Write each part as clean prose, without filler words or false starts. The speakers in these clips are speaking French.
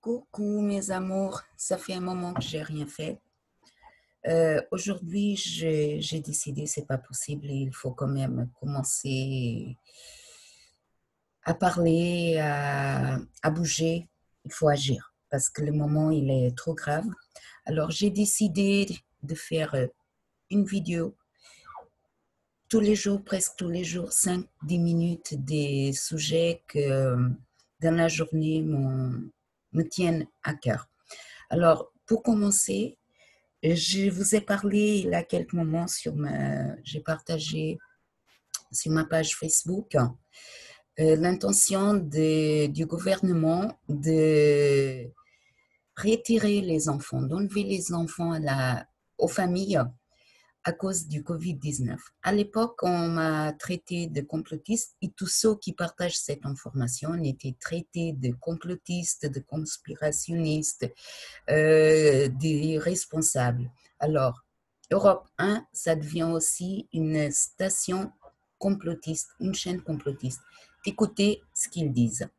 Coucou mes amours, ça fait un moment que j'ai rien fait. Aujourd'hui, j'ai décidé c'est pas possible, il faut quand même commencer à parler, à bouger, il faut agir parce que le moment il est trop grave. Alors j'ai décidé de faire une vidéo tous les jours, presque tous les jours, 5-10 minutes des sujets que dans la journée me tiennent à cœur. Alors, pour commencer, je vous ai parlé il y a quelques moments j'ai partagé sur ma page Facebook l'intention du gouvernement de retirer les enfants, d'enlever les enfants aux familles à cause du Covid-19. À l'époque, on m'a traité de complotiste et tous ceux qui partagent cette information étaient traités de complotistes, de conspirationnistes, des responsables. Alors, Europe 1, ça devient aussi une station complotiste, une chaîne complotiste. Écoutez ce qu'ils disent.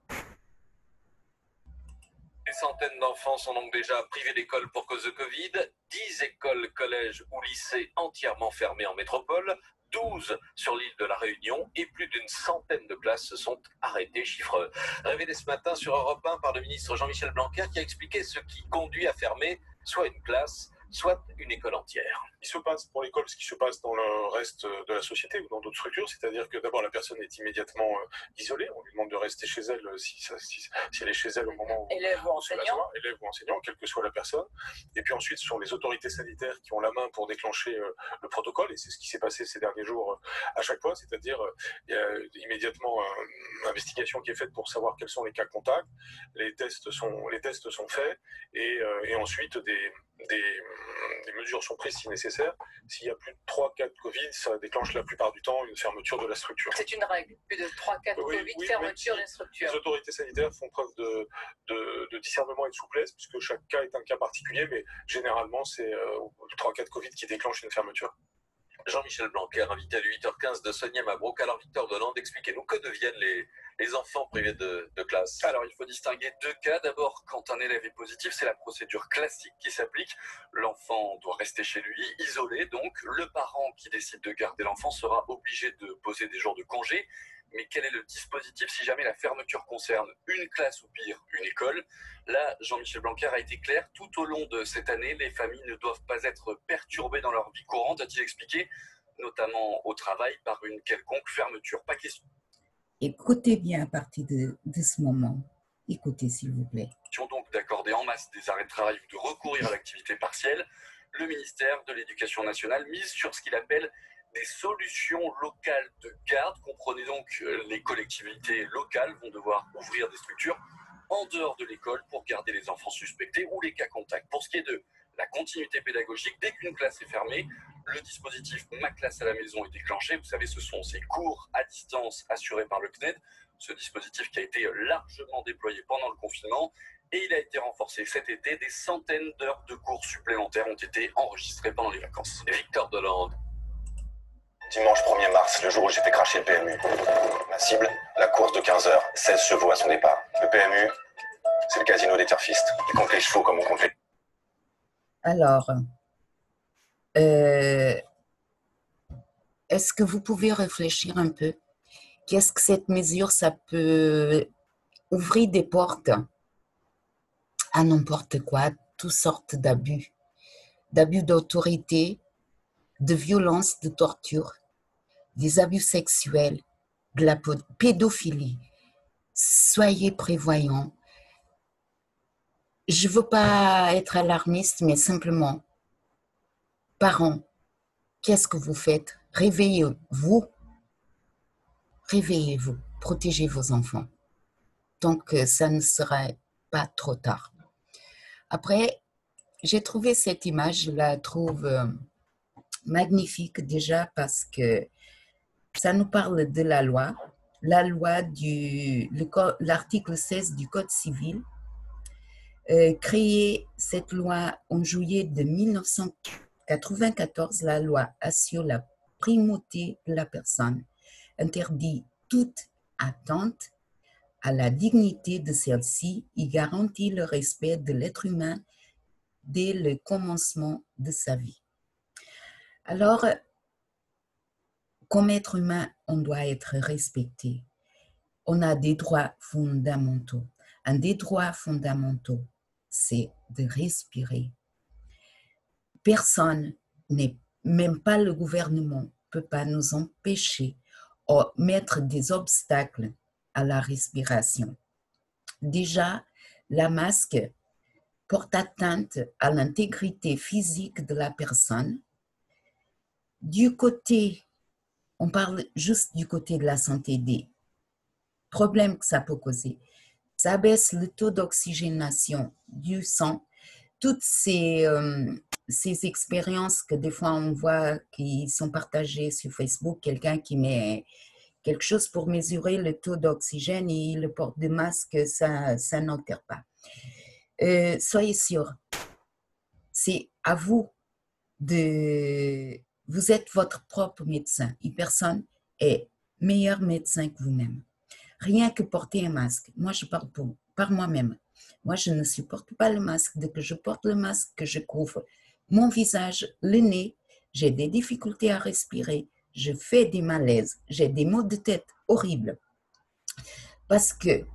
Des centaines d'enfants sont donc déjà privés d'école pour cause de Covid, 10 écoles, collèges ou lycées entièrement fermés en métropole, 12 sur l'île de la Réunion et plus d'une centaine de classes se sont arrêtées. Chiffre révélé ce matin sur Europe 1 par le ministre Jean-Michel Blanquer qui a expliqué ce qui conduit à fermer soit une classe, soit une école entière. Il se passe pour l'école ce qui se passe dans le reste de la société ou dans d'autres structures, c'est-à-dire que d'abord la personne est immédiatement isolée, on lui demande de rester chez elle si elle est chez elle au moment où élève ou enseignant, quelle que soit la personne. Et puis ensuite ce sont les autorités sanitaires qui ont la main pour déclencher le protocole, et c'est ce qui s'est passé ces derniers jours à chaque fois, c'est-à-dire il y a immédiatement une investigation qui est faite pour savoir quels sont les cas contacts, les tests sont faits, et ensuite des mesures sont prises si nécessaire. S'il y a plus de 3 cas de Covid, ça déclenche la plupart du temps une fermeture de la structure. C'est une règle, plus de 3 cas de Covid, fermeture d'une structure. Les autorités sanitaires font preuve de discernement et de souplesse, puisque chaque cas est un cas particulier, mais généralement, c'est 3 cas de Covid qui déclenchent une fermeture. Jean-Michel Blanquer, invité à 8h15 de Sonia Mabrouk. Alors Victor Delande, expliquez-nous que deviennent les enfants privés de classe. Alors il faut distinguer deux cas. D'abord, quand un élève est positif, c'est la procédure classique qui s'applique. L'enfant doit rester chez lui, isolé. Donc le parent qui décide de garder l'enfant sera obligé de poser des jours de congé. Mais quel est le dispositif si jamais la fermeture concerne une classe ou pire, une école? Là, Jean-Michel Blanquer a été clair, tout au long de cette année, les familles ne doivent pas être perturbées dans leur vie courante, a-t-il expliqué, notamment au travail, par une quelconque fermeture. Pas question. Écoutez bien à partir de ce moment. Écoutez, s'il vous plaît. Donc d'accorder en masse des arrêts de travail ou de recourir à l'activité partielle, le ministère de l'Éducation nationale mise sur ce qu'il appelle des solutions locales de garde. Comprenez donc, les collectivités locales vont devoir ouvrir des structures en dehors de l'école pour garder les enfants suspectés ou les cas contacts. Pour ce qui est de la continuité pédagogique, dès qu'une classe est fermée, le dispositif Ma classe à la maison est déclenché. Vous savez, ce sont ces cours à distance assurés par le CNED. Ce dispositif qui a été largement déployé pendant le confinement et il a été renforcé cet été. Des centaines d'heures de cours supplémentaires ont été enregistrées pendant les vacances. Victor Delande. Dimanche 1er mars, le jour où j'ai fait cracher le PMU. Ma cible, la course de 15 heures, 16 chevaux à son départ. Le PMU, c'est le casino des turfistes. Ils comptent les chevaux comme on compte les... Alors, est-ce que vous pouvez réfléchir un peu? Qu'est-ce que cette mesure, ça peut ouvrir des portes à n'importe quoi, toutes sortes d'abus d'autorité, de violence, de torture, des abus sexuels, de la pédophilie. Soyez prévoyants. Je ne veux pas être alarmiste, mais simplement, parents, qu'est-ce que vous faites? Réveillez-vous, protégez vos enfants. Donc, ça ne sera pas trop tard. Après, j'ai trouvé cette image, je la trouve magnifique déjà parce que ça nous parle de la loi l'article 16 du Code civil, créé cette loi en juillet de 1994. La loi assure la primauté de la personne, interdit toute atteinte à la dignité de celle-ci et garantit le respect de l'être humain dès le commencement de sa vie. Alors, comme être humain, on doit être respecté. On a des droits fondamentaux. Un des droits fondamentaux, c'est de respirer. Personne, même pas le gouvernement, ne peut pas nous empêcher ou mettre des obstacles à la respiration. Déjà, la masque porte atteinte à l'intégrité physique de la personne. Du côté, on parle juste du côté de la santé, des problèmes que ça peut causer. Ça baisse le taux d'oxygénation du sang. Toutes ces expériences que des fois on voit qui sont partagées sur Facebook, quelqu'un qui met quelque chose pour mesurer le taux d'oxygène et il le porte de masque, ça n'altère pas. Soyez sûrs, c'est à vous vous êtes votre propre médecin et personne est meilleur médecin que vous-même. Rien que porter un masque, moi je parle par moi-même. Moi je ne supporte pas le masque. Dès que je porte le masque, que je couvre mon visage, le nez, j'ai des difficultés à respirer, je fais des malaises, j'ai des maux de tête horribles. Parce que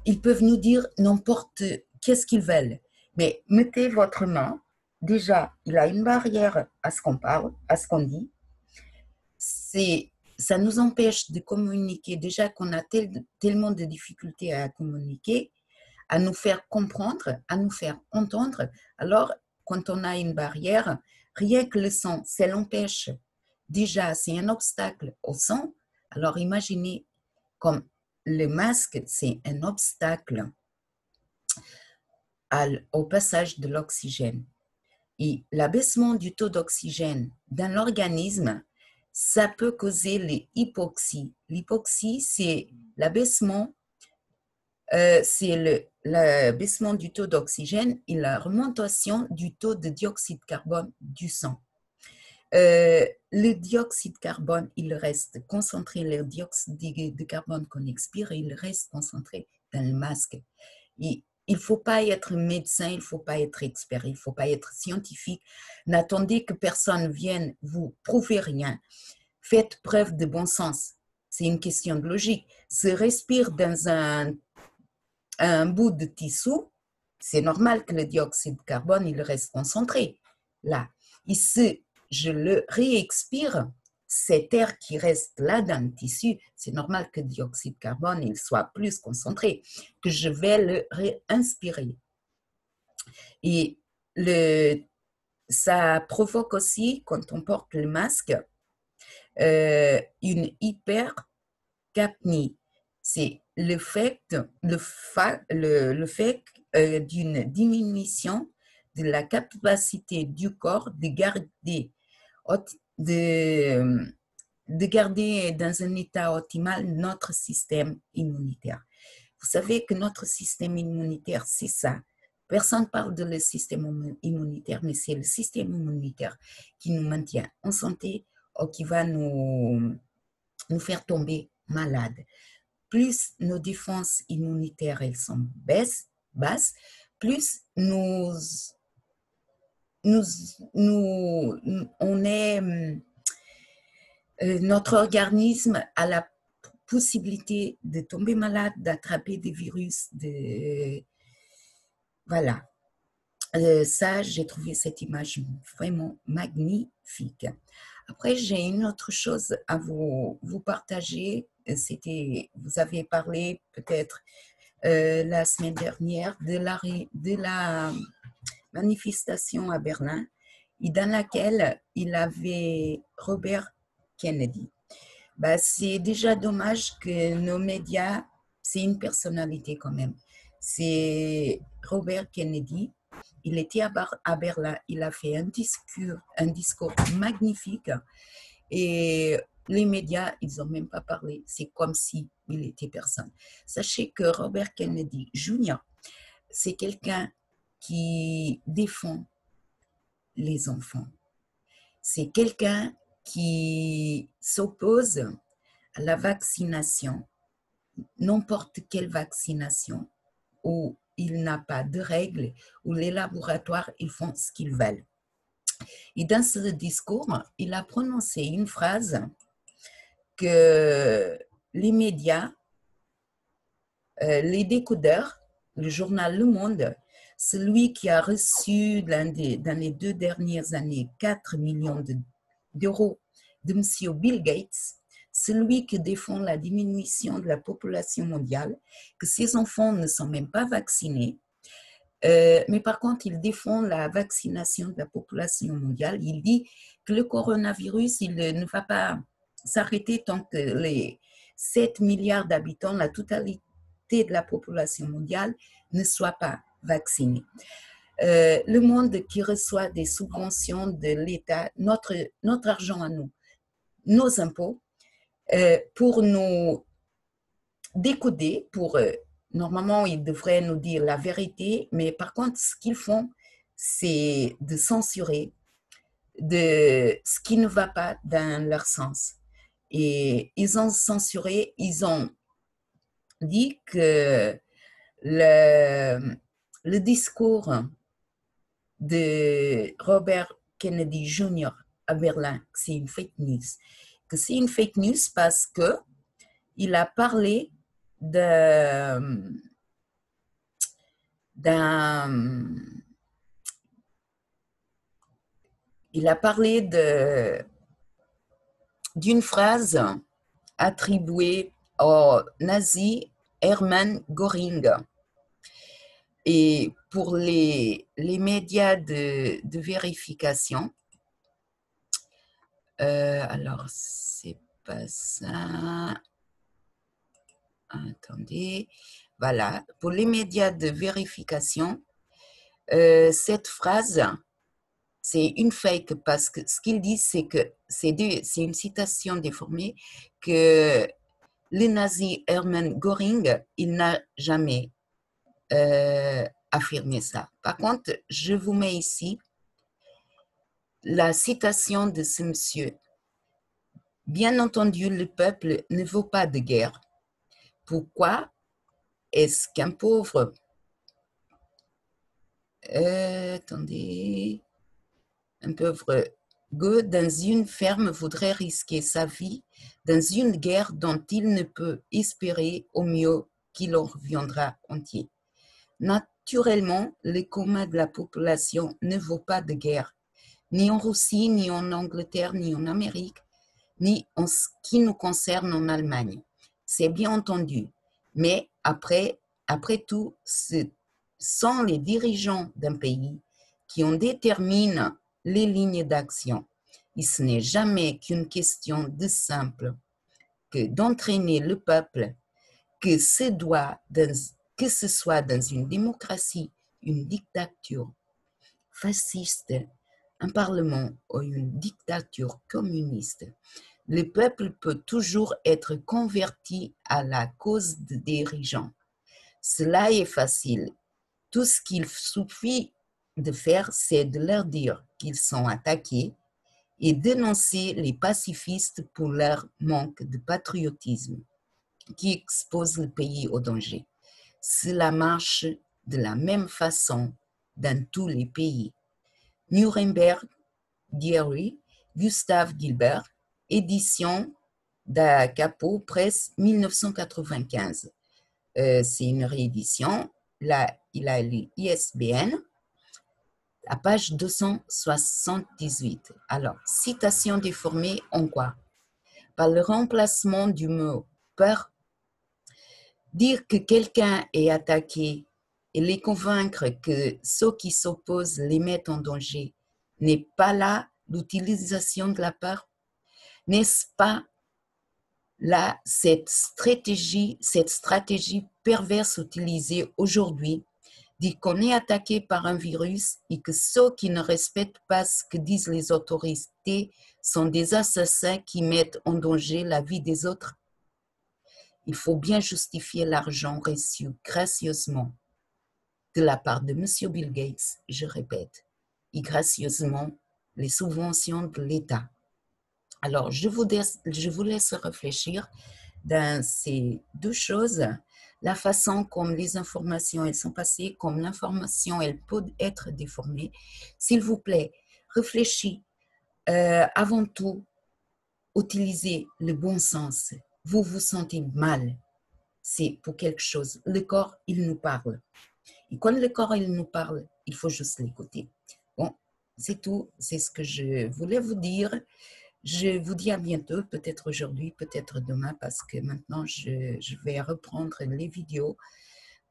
ils peuvent nous dire n'importe qu'est-ce qu'ils veulent. Mais mettez votre main, déjà, il a une barrière à ce qu'on parle, à ce qu'on dit. Ça nous empêche de communiquer, déjà qu'on a tellement de difficultés à communiquer, à nous faire comprendre, à nous faire entendre. Alors, quand on a une barrière, rien que le son, ça l'empêche. Déjà, c'est un obstacle au son. Alors, imaginez comme le masque, c'est un obstacle au passage de l'oxygène. Et l'abaissement du taux d'oxygène dans l'organisme, ça peut causer l'hypoxie. L'hypoxie, c'est l'abaissement du taux d'oxygène et la remontation du taux de dioxyde de carbone du sang. Le dioxyde de carbone, il reste concentré, le dioxyde de carbone qu'on expire, il reste concentré dans le masque. Et il ne faut pas être médecin, il ne faut pas être expert, il ne faut pas être scientifique. N'attendez que personne vienne vous prouver rien. Faites preuve de bon sens. C'est une question de logique. Se respire dans un bout de tissu, c'est normal que le dioxyde de carbone, il reste concentré là. Et si je le réexpire, cet air qui reste là dans le tissu, c'est normal que le dioxyde de carbone il soit plus concentré, que je vais le réinspirer. Et ça provoque aussi, quand on porte le masque, une hypercapnie. C'est le fait d'une diminution de la capacité du corps de garder dans un état optimal notre système immunitaire. Vous savez que notre système immunitaire, c'est ça. Personne ne parle de le système immunitaire, mais c'est le système immunitaire qui nous maintient en santé ou qui va nous faire tomber malades. Plus nos défenses immunitaires elles sont basses, plus on est notre organisme a la possibilité de tomber malade, d'attraper des virus, voilà. Ça, j'ai trouvé cette image vraiment magnifique. Après, j'ai une autre chose à vous partager. Vous avez parlé peut-être la semaine dernière de la manifestation à Berlin et dans laquelle il avait Robert Kennedy. C'est déjà dommage que nos médias, c'est une personnalité quand même. C'est Robert Kennedy. Il était à Berlin, il a fait un discours magnifique et les médias, ils n'ont même pas parlé. C'est comme s'il était personne. Sachez que Robert Kennedy Jr., c'est quelqu'un qui défend les enfants. C'est quelqu'un qui s'oppose à la vaccination n'importe quelle vaccination où il n'a pas de règles, où les laboratoires, ils font ce qu'ils veulent. Et dans ce discours, il a prononcé une phrase que les médias, les décodeurs, le journal Le Monde, celui qui a reçu dans les 2 dernières années 4 millions d'euros de M. Bill Gates, celui qui défend la diminution de la population mondiale, que ses enfants ne sont même pas vaccinés, mais par contre, il défend la vaccination de la population mondiale. Il dit que le coronavirus, il ne va pas s'arrêter tant que les 7 milliards d'habitants, la totalité de la population mondiale, ne soit pas vaccinée. Le monde qui reçoit des subventions de l'État, notre argent à nous, nos impôts, pour nous décoder, normalement, ils devraient nous dire la vérité, mais par contre, ce qu'ils font, c'est de censurer de ce qui ne va pas dans leur sens. Et ils ont censuré, ils ont dit que le discours de Robert Kennedy Jr. à Berlin, c'est une fake news. Que c'est une fake news parce que il a parlé d'une phrase attribuée au nazi Hermann Göring. Et pour les médias de vérification, alors c'est pas ça. Attendez, voilà. Pour les médias de vérification, cette phrase, c'est une fake parce que ce qu'il dit, c'est que c'est une citation déformée que le nazi Hermann Göring, il n'a jamais affirmé ça. Par contre, je vous mets ici la citation de ce monsieur. Bien entendu, le peuple ne veut pas de guerre. Pourquoi est-ce qu'un pauvre... attendez... Un pauvre gueux dans une ferme voudrait risquer sa vie dans une guerre dont il ne peut espérer au mieux qu'il en reviendra entier. Naturellement, le commun de la population ne veut pas de guerre, ni en Russie, ni en Angleterre, ni en Amérique, ni en ce qui nous concerne en Allemagne. C'est bien entendu, mais après tout, ce sont les dirigeants d'un pays qui en déterminent les lignes d'action. Et ce n'est jamais qu'une question de simple que d'entraîner le peuple, que ce soit dans une démocratie, une dictature fasciste, un parlement ou une dictature communiste. Le peuple peut toujours être converti à la cause des dirigeants. Cela est facile. Tout ce qu'il suffit de faire, c'est de leur dire qu'ils sont attaqués et dénoncer les pacifistes pour leur manque de patriotisme qui expose le pays au danger. Cela marche de la même façon dans tous les pays. Nuremberg Diary, Gustave Gilbert, édition da Capo, presse 1995. C'est une réédition. Là, il a l'ISBN. À page 278. Alors, citation déformée en quoi? Par le remplacement du mot peur, dire que quelqu'un est attaqué et les convaincre que ceux qui s'opposent les mettent en danger n'est pas là l'utilisation de la peur? N'est-ce pas là cette stratégie perverse utilisée aujourd'hui, dit qu'on est attaqué par un virus et que ceux qui ne respectent pas ce que disent les autorités sont des assassins qui mettent en danger la vie des autres? Il faut bien justifier l'argent reçu gracieusement de la part de M. Bill Gates, je répète, et gracieusement les subventions de l'État. Alors, je vous laisse réfléchir. dans ces deux choses, la façon comme les informations elles sont passées, comme l'information elle peut être déformée. S'il vous plaît, réfléchissez avant tout, utilisez le bon sens. Vous vous sentez mal, c'est pour quelque chose. Le corps, il nous parle. Et quand le corps, il nous parle, il faut juste l'écouter. Bon, c'est tout, c'est ce que je voulais vous dire. Je vous dis à bientôt, peut-être aujourd'hui, peut-être demain, parce que maintenant, je vais reprendre les vidéos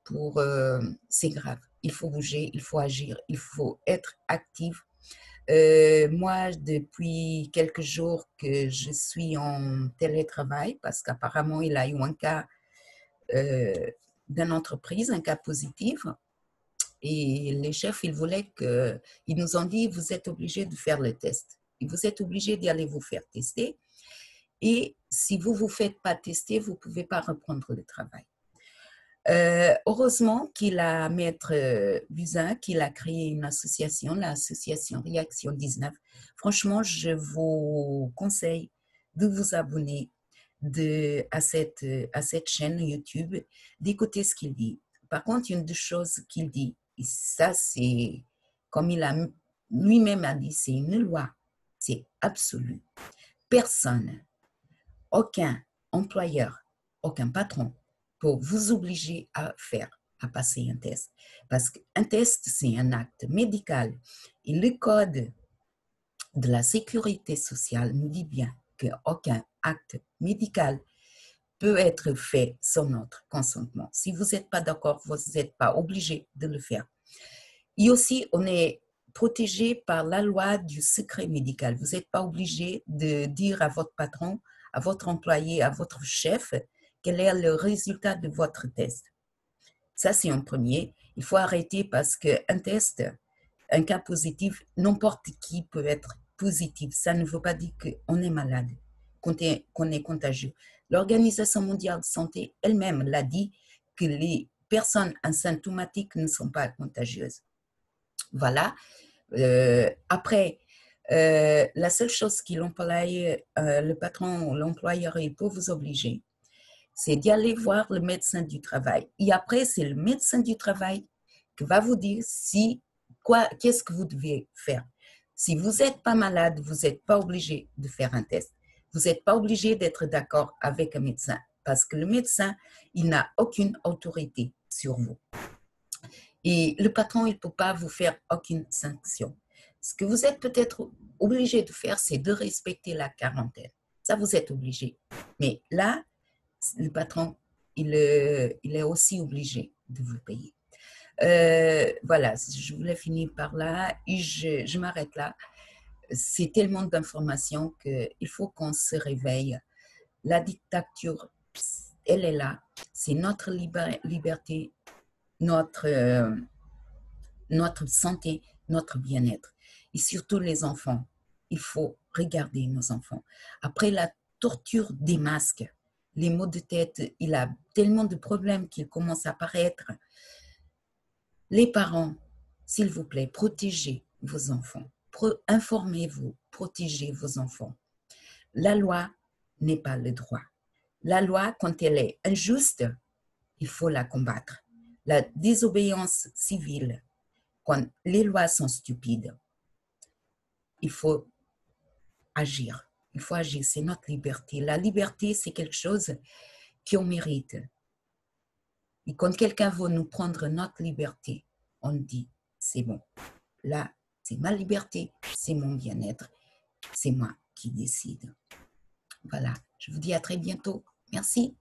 pour... c'est grave, il faut bouger, il faut agir, il faut être actif. Moi, depuis quelques jours que je suis en télétravail, parce qu'apparemment, il a eu un cas d'une entreprise, un cas positif. Et les chefs, ils nous ont dit, vous êtes obligés de faire le test. Et vous êtes obligés d'y aller vous faire tester. Et si vous ne vous faites pas tester, vous ne pouvez pas reprendre le travail. Heureusement qu'il a, Maître Buzyn, qu'il a créé une association, l'association Réaction 19. Franchement, je vous conseille de vous abonner à cette chaîne YouTube, d'écouter ce qu'il dit. Par contre, une des choses qu'il dit, et ça c'est, comme il a lui-même a dit, c'est une loi, c'est absolu. Personne, aucun employeur, aucun patron pour vous obliger à passer un test. Parce qu'un test, c'est un acte médical. Et le code de la sécurité sociale nous dit bien qu'aucun acte médical peut être fait sans notre consentement. Si vous n'êtes pas d'accord, vous n'êtes pas obligé de le faire. Et aussi, on est protégé par la loi du secret médical. Vous n'êtes pas obligé de dire à votre patron, à votre employé, à votre chef, quel est le résultat de votre test. Ça, c'est un premier. Il faut arrêter parce qu'un test, un cas positif, n'importe qui peut être positif. Ça ne veut pas dire qu'on est malade, qu'on est contagieux. L'Organisation mondiale de santé elle-même l'a dit que les personnes asymptomatiques ne sont pas contagieuses. Voilà. Après, la seule chose que le patron ou l'employeur peut vous obliger, c'est d'y aller voir le médecin du travail. Et après, c'est le médecin du travail qui va vous dire qu'est-ce que vous devez faire. Si vous n'êtes pas malade, vous n'êtes pas obligé de faire un test. Vous n'êtes pas obligé d'être d'accord avec un médecin parce que le médecin, il n'a aucune autorité sur vous. Et le patron, il ne peut pas vous faire aucune sanction. Ce que vous êtes peut-être obligé de faire, c'est de respecter la quarantaine. Ça, vous êtes obligé. Mais là, le patron, il est aussi obligé de vous payer. Voilà, je voulais finir par là et je m'arrête là. C'est tellement d'informations qu'il faut qu'on se réveille. La dictature, elle est là. C'est notre liberté, notre santé, notre bien-être. Et surtout les enfants. Il faut regarder nos enfants. Après la torture des masques, les maux de tête, il a tellement de problèmes qu'il commence à apparaître. Les parents, s'il vous plaît, protégez vos enfants. Informez-vous, protégez vos enfants. La loi n'est pas le droit. La loi, quand elle est injuste, il faut la combattre. La désobéissance civile, quand les lois sont stupides, il faut agir. Il faut agir, c'est notre liberté. La liberté, c'est quelque chose qu'on mérite. Et quand quelqu'un veut nous prendre notre liberté, on dit, c'est bon. Là, c'est ma liberté, c'est mon bien-être, c'est moi qui décide. Voilà, je vous dis à très bientôt. Merci.